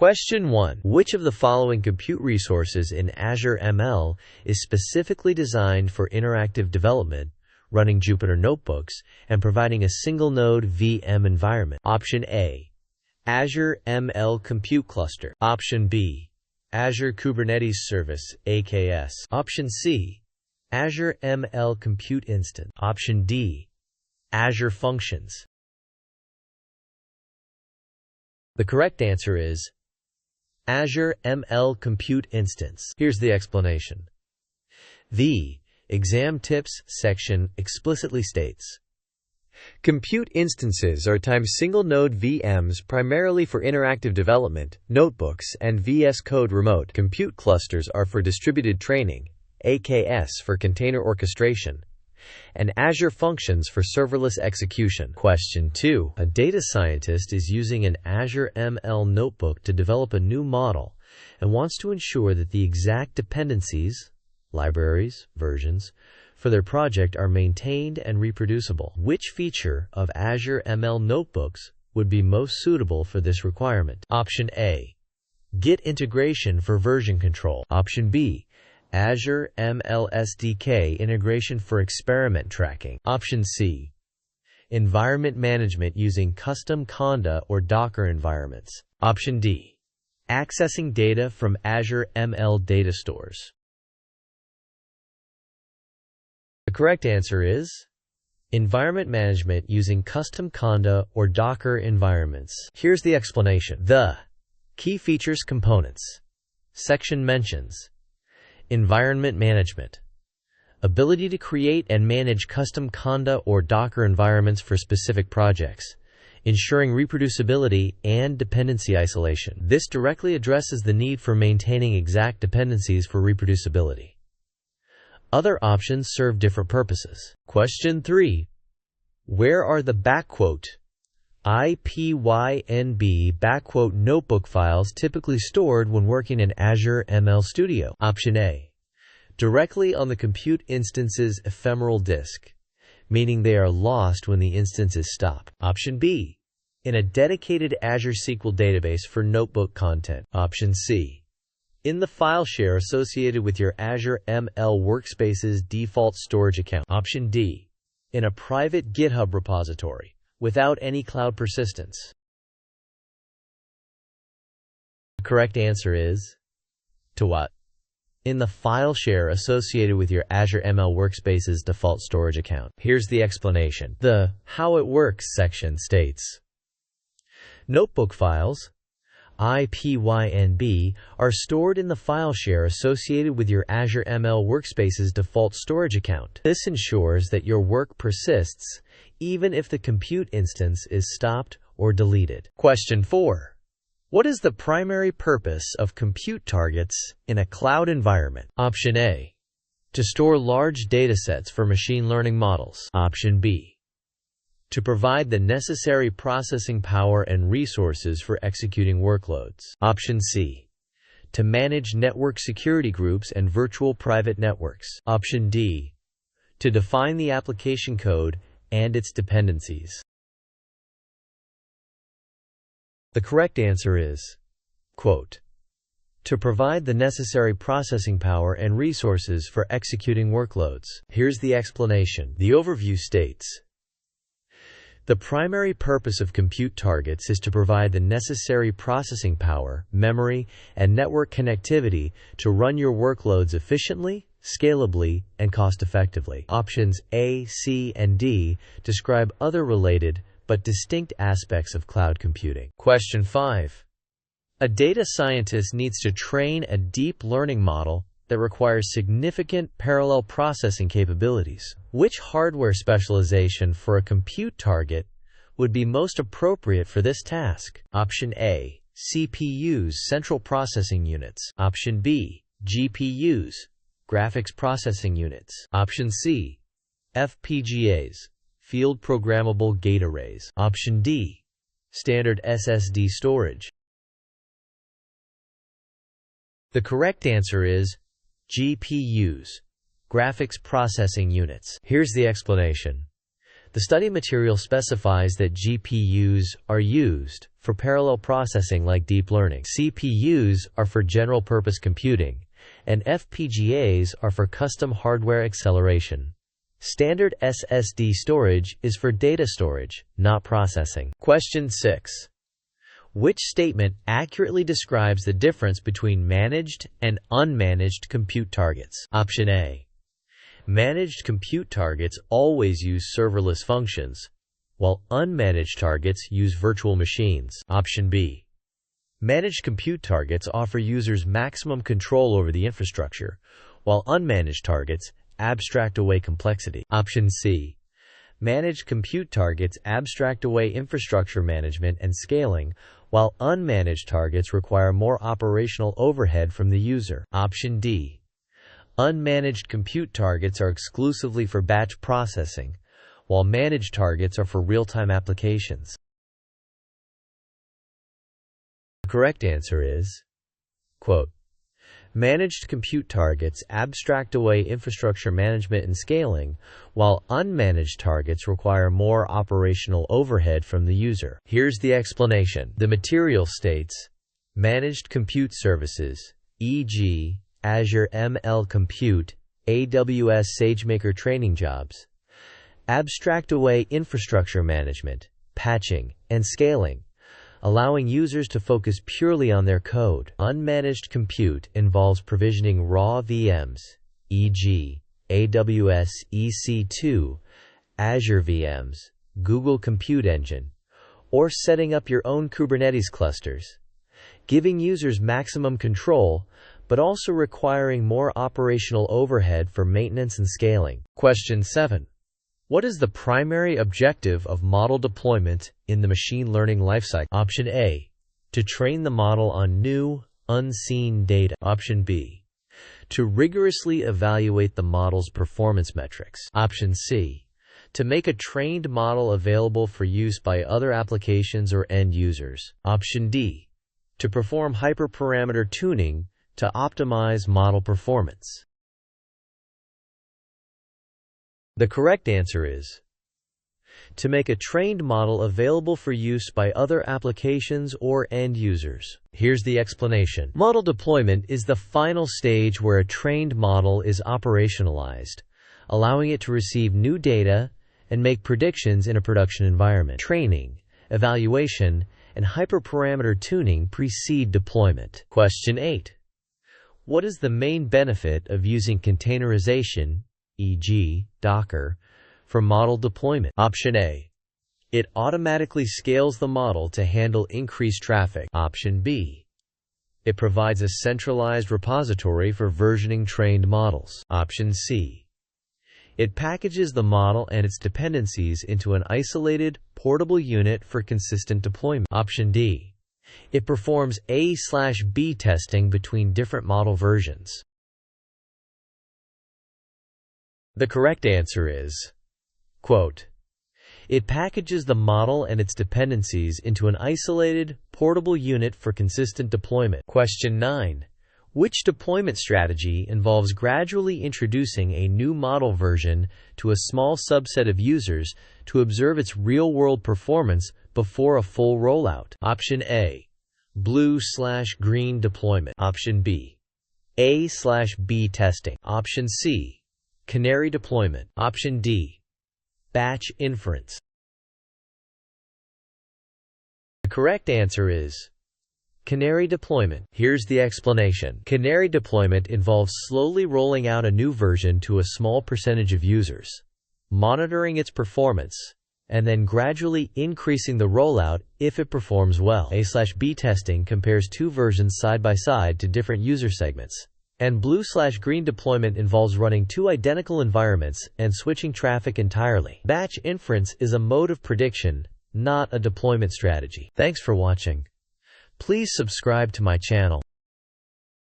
Question 1. Which of the following compute resources in Azure ML is specifically designed for interactive development, running Jupyter notebooks, and providing a single-node VM environment? Option A. Azure ML Compute Cluster. Option B. Azure Kubernetes Service, AKS. Option C. Azure ML Compute Instance. Option D. Azure Functions. The correct answer is Azure ML Compute Instance. Here's the explanation. The Exam Tips section explicitly states, compute instances are single-node VMs primarily for interactive development, notebooks, and VS Code remote. Compute clusters are for distributed training, AKS for container orchestration, and Azure Functions for serverless execution. Question 2. A data scientist is using an Azure ML notebook to develop a new model and wants to ensure that the exact dependencies, libraries, versions, for their project are maintained and reproducible. Which feature of Azure ML notebooks would be most suitable for this requirement? Option A. Git integration for version control. Option B. Azure ML SDK integration for experiment tracking. Option C. Environment management using custom Conda or Docker environments. Option D. Accessing data from Azure ML data stores. The correct answer is environment management using custom Conda or Docker environments. Here's the explanation. The key features components section mentions environment management, ability to create and manage custom Conda or Docker environments for specific projects, ensuring reproducibility and dependency isolation. This directly addresses the need for maintaining exact dependencies for reproducibility. Other options serve different purposes. Question 3. Where are the IPYNB notebook files typically stored when working in Azure ML Studio? Option A. Directly on the compute instance's ephemeral disk, meaning they are lost when the instance is stopped. Option B. In a dedicated Azure SQL database for notebook content. Option C. In the file share associated with your Azure ML Workspace's default storage account. Option D. In a private GitHub repository without any cloud persistence. The correct answer is to what? In the file share associated with your Azure ML Workspace's default storage account. Here's the explanation. The How It Works section states, notebook files, IPYNB, are stored in the file share associated with your Azure ML Workspace's default storage account. This ensures that your work persists even if the compute instance is stopped or deleted. Question 4. What is the primary purpose of compute targets in a cloud environment? Option A. To store large datasets for machine learning models. Option B. To provide the necessary processing power and resources for executing workloads. Option C. To manage network security groups and virtual private networks. Option D. To define the application code and its dependencies. The correct answer is, quote, to provide the necessary processing power and resources for executing workloads. Here's the explanation. The overview states, the primary purpose of compute targets is to provide the necessary processing power, memory, and network connectivity to run your workloads efficiently, scalably, and cost-effectively. Options A, C, and D describe other related but distinct aspects of cloud computing. Question 5. A data scientist needs to train a deep learning model that requires significant parallel processing capabilities. Which hardware specialization for a compute target would be most appropriate for this task? Option A. CPUs, central processing units. Option B. GPUs, graphics processing units. Option C. FPGAs, field programmable gate arrays. Option D. Standard SSD storage. The correct answer is GPUs, graphics processing units. Here's the explanation. The study material specifies that GPUs are used for parallel processing like deep learning. CPUs are for general-purpose computing, and FPGAs are for custom hardware acceleration. Standard SSD storage is for data storage, not processing. Question 6. Which statement accurately describes the difference between managed and unmanaged compute targets? Option A. Managed compute targets always use serverless functions, while unmanaged targets use virtual machines. Option B. Managed compute targets offer users maximum control over the infrastructure, while unmanaged targets abstract away complexity. Option C. Managed compute targets abstract away infrastructure management and scaling, while unmanaged targets require more operational overhead from the user. Option D. Unmanaged compute targets are exclusively for batch processing, while managed targets are for real-time applications. The correct answer is, quote, managed compute targets abstract away infrastructure management and scaling, while unmanaged targets require more operational overhead from the user. Here's the explanation. The material states, managed compute services, e.g., Azure ML Compute, AWS SageMaker training jobs, abstract away infrastructure management, patching, and scaling, allowing users to focus purely on their code. Unmanaged compute involves provisioning raw VMs, e.g., AWS EC2, Azure VMs, Google Compute Engine, or setting up your own Kubernetes clusters, giving users maximum control, but also requiring more operational overhead for maintenance and scaling. Question 7. What is the primary objective of model deployment in the machine learning lifecycle? Option A. To train the model on new, unseen data. Option B. To rigorously evaluate the model's performance metrics. Option C. To make a trained model available for use by other applications or end users. Option D. To perform hyperparameter tuning to optimize model performance. The correct answer is to make a trained model available for use by other applications or end users. Here's the explanation. Model deployment is the final stage where a trained model is operationalized, allowing it to receive new data and make predictions in a production environment. Training, evaluation, and hyperparameter tuning precede deployment. Question 8. What is the main benefit of using containerization, e.g., Docker, for model deployment? Option A. It automatically scales the model to handle increased traffic. Option B. It provides a centralized repository for versioning trained models. Option C. It packages the model and its dependencies into an isolated, portable unit for consistent deployment. Option D. It performs A/B testing between different model versions. The correct answer is, quote, it packages the model and its dependencies into an isolated, portable unit for consistent deployment. Question 9. Which deployment strategy involves gradually introducing a new model version to a small subset of users to observe its real-world performance before a full rollout? Option A. Blue/green deployment. Option B. A/B testing. Option C. Canary deployment. Option D. Batch inference. The correct answer is canary deployment. Here's the explanation. Canary deployment involves slowly rolling out a new version to a small percentage of users, monitoring its performance, and then gradually increasing the rollout if it performs well. A/B testing compares two versions side by side to different user segments. And blue/green deployment involves running two identical environments and switching traffic entirely. Batch inference is a mode of prediction, not a deployment strategy. Thanks for watching. Please subscribe to my channel.